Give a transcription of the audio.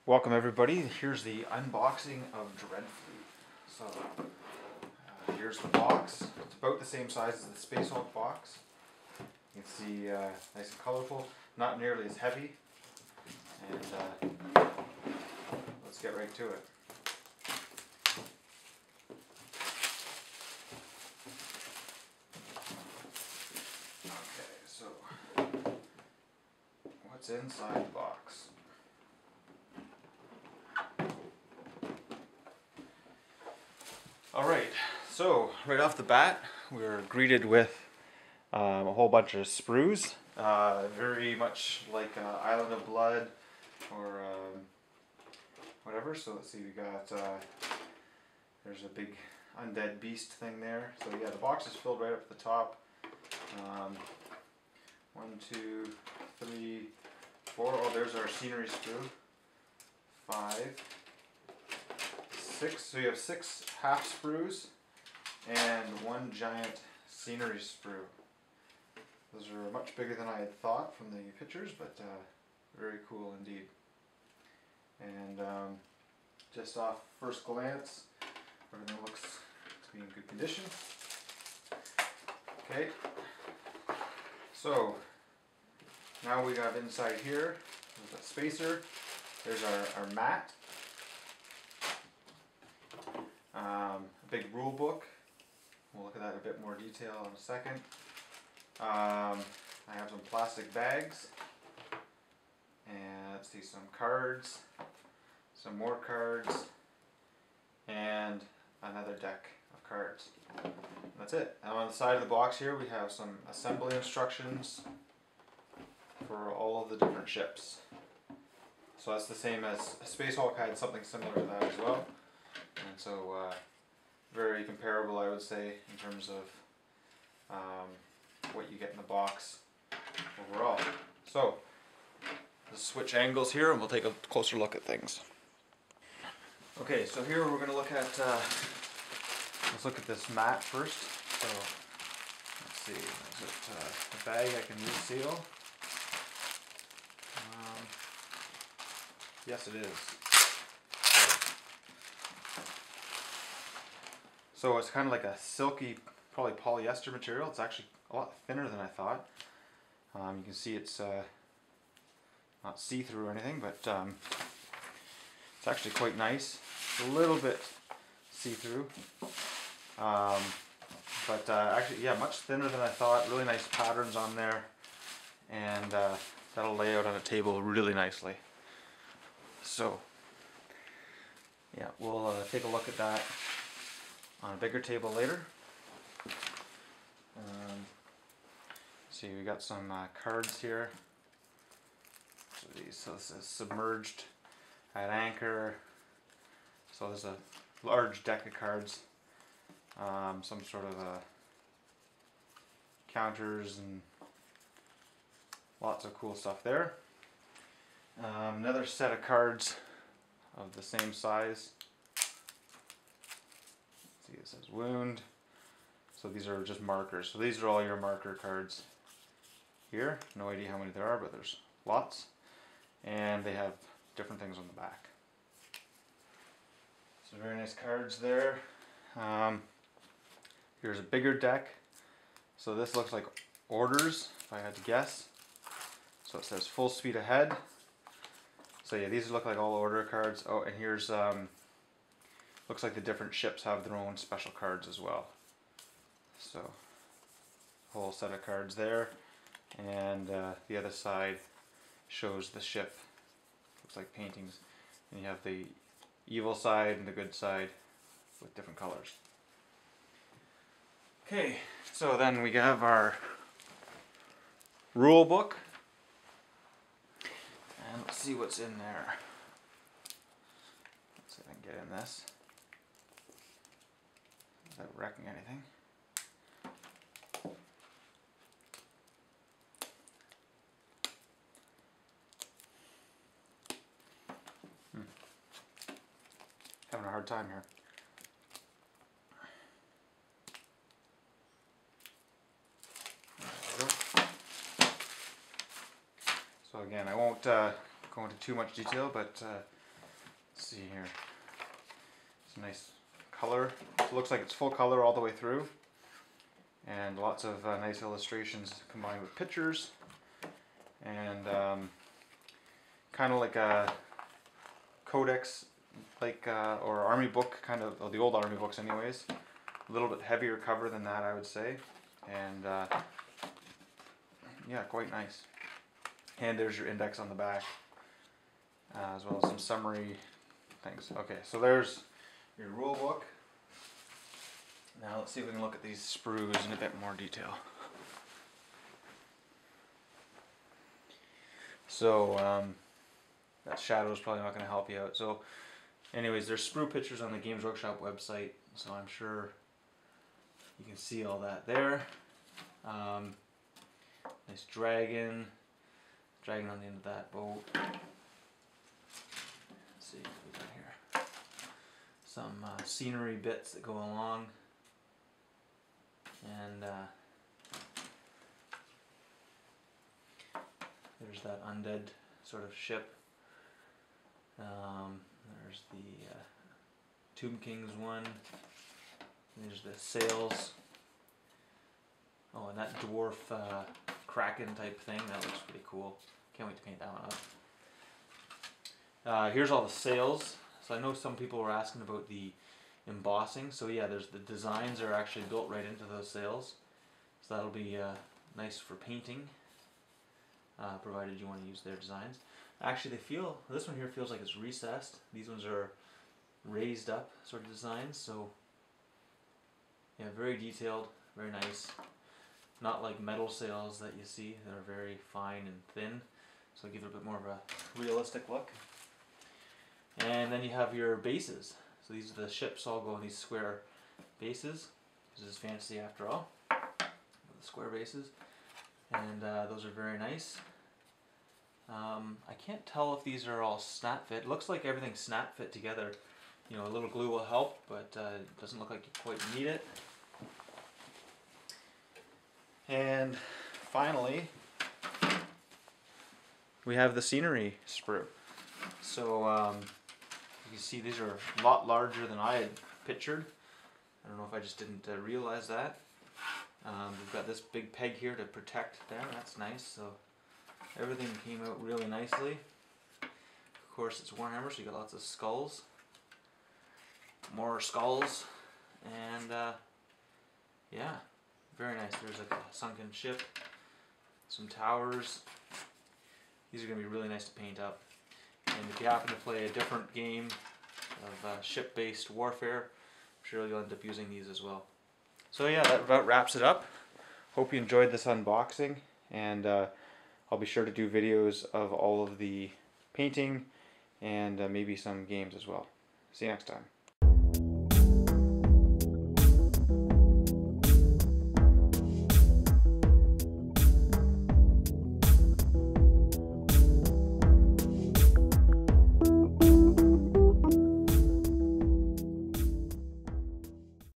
Welcome everybody, here's the unboxing of Dreadfleet. So, here's the box. It's about the same size as the Space Hulk box. You can see nice and colorful, not nearly as heavy. And let's get right to it. Okay, so what's inside the box? Alright, so right off the bat, we're greeted with a whole bunch of sprues, very much like Island of Blood or whatever. So let's see, we got, there's a big undead beast thing there. So yeah, the box is filled right up to the top. 1, 2, 3, 4, oh there's our scenery sprue. 5, 6, so you have 6 half sprues and 1 giant scenery sprue. Those are much bigger than I had thought from the pictures, but very cool indeed. And just off first glance, everything looks to be in good condition. Okay, so now we have inside here, there's a spacer, there's our mat. A big rule book. We'll look at that in a bit more detail in a second. I have some plastic bags, and let's see, some cards, some more cards, and another deck of cards. And that's it. And on the side of the box here we have some assembly instructions for all of the different ships. So that's the same as Space Hulk had something similar to that as well. And so very comparable, I would say, in terms of what you get in the box overall. So let's switch angles here and we'll take a closer look at things. Okay, so here we're going to look at, let's look at this mat first. So let's see, is it the bag I can reseal? Yes, it is. So it's kind of like a silky, probably polyester material. It's actually a lot thinner than I thought. You can see it's not see-through or anything, but it's actually quite nice. It's a little bit see-through, but actually, yeah, much thinner than I thought. Really nice patterns on there, and that'll lay out on a table really nicely. So, yeah, we'll take a look at that on a bigger table later. See, we got some cards here. So this is submerged at anchor. So there's a large deck of cards. Some sort of counters and lots of cool stuff there. Another set of cards of the same size. See, it says wound. So these are just markers. So these are all your marker cards here. No idea how many there are, but there's lots. And they have different things on the back. So very nice cards there. Here's a bigger deck. So this looks like orders, if I had to guess. So it says full speed ahead. So yeah, these look like all order cards. Oh, and here's looks like the different ships have their own special cards as well. So, whole set of cards there, and the other side shows the ship. Looks like paintings, and you have the evil side and the good side with different colors. Okay, so then we have our rule book, and let's see what's in there. Let's see if I can get in this without wrecking anything. Having a hard time here. There we go. So again, I won't go into too much detail, but Let's see here. It's a nice color. It looks like it's full color all the way through. And lots of nice illustrations combined with pictures. And kind of like a codex, like or army book, kind of, well, the old army books anyways. A little bit heavier cover than that, I would say. And yeah, quite nice. And there's your index on the back, as well as some summary things. Okay, so there's your rule book. Now let's see if we can look at these sprues in a bit more detail. So that shadow is probably not going to help you out. So anyways, there's sprue pictures on the Games Workshop website, so I'm sure you can see all that there. Nice dragon on the end of that boat. Let's see what we got here. Some scenery bits that go along. And there's that undead sort of ship. There's the Tomb King's one. There's the sails. Oh, and that dwarf kraken type thing, that looks pretty cool. Can't wait to paint that one up. Here's all the sails. So I know some people were asking about the embossing. So yeah, there's the designs are actually built right into those sails. So that'll be nice for painting, provided you want to use their designs. Actually, this one here feels like it's recessed. These ones are raised up sort of designs. So yeah, very detailed, very nice. Not like metal sails that you see that are very fine and thin. So give it a bit more of a realistic look. And then you have your bases. So these are the ships all go in these square bases. This is fantasy after all. The square bases. And those are very nice. I can't tell if these are all snap fit. It looks like everything's snap fit together. You know, a little glue will help, but it doesn't look like you quite need it. And finally, we have the scenery sprue. So you can see these are a lot larger than I had pictured. I don't know if I just didn't realize that. We've got this big peg here to protect them. That's nice. So everything came out really nicely. Of course, it's Warhammer, so you got lots of skulls. More skulls. And yeah, very nice. There's like a sunken ship, some towers. These are going to be really nice to paint up. And if you happen to play a different game of ship-based warfare, I'm sure you'll end up using these as well. So yeah, that about wraps it up. Hope you enjoyed this unboxing, and I'll be sure to do videos of all of the painting and maybe some games as well. See you next time.